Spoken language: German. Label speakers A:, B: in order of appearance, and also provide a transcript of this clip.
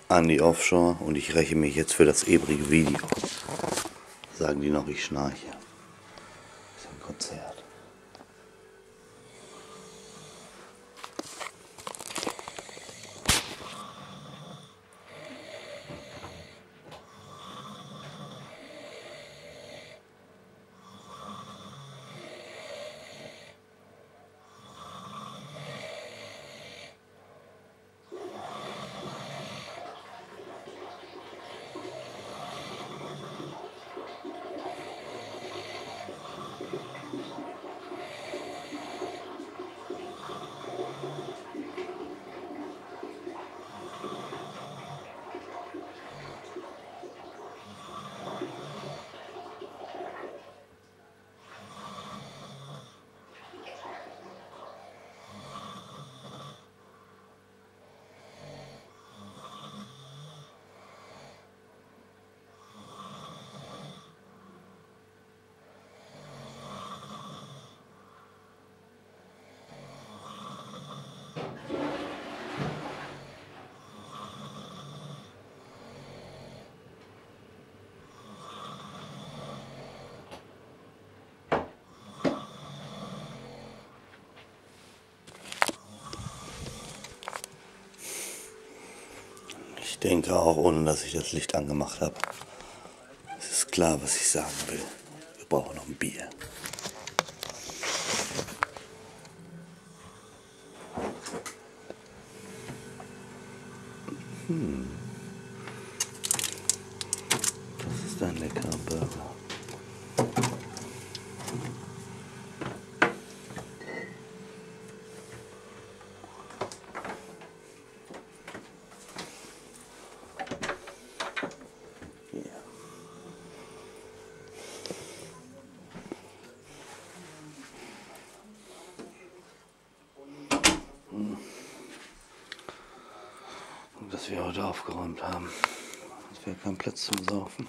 A: Andi Offshore und ich räche mich jetzt für das ebrige Video. Sagen die noch, ich schnarche. Das ist ein Konzert. Ich denke auch, ohne dass ich das Licht angemacht habe. Es ist klar, was ich sagen will. Wir brauchen noch ein Bier. Das ist ein leckerer Burger. Dass wir heute aufgeräumt haben. Es wäre kein Platz zum Saufen.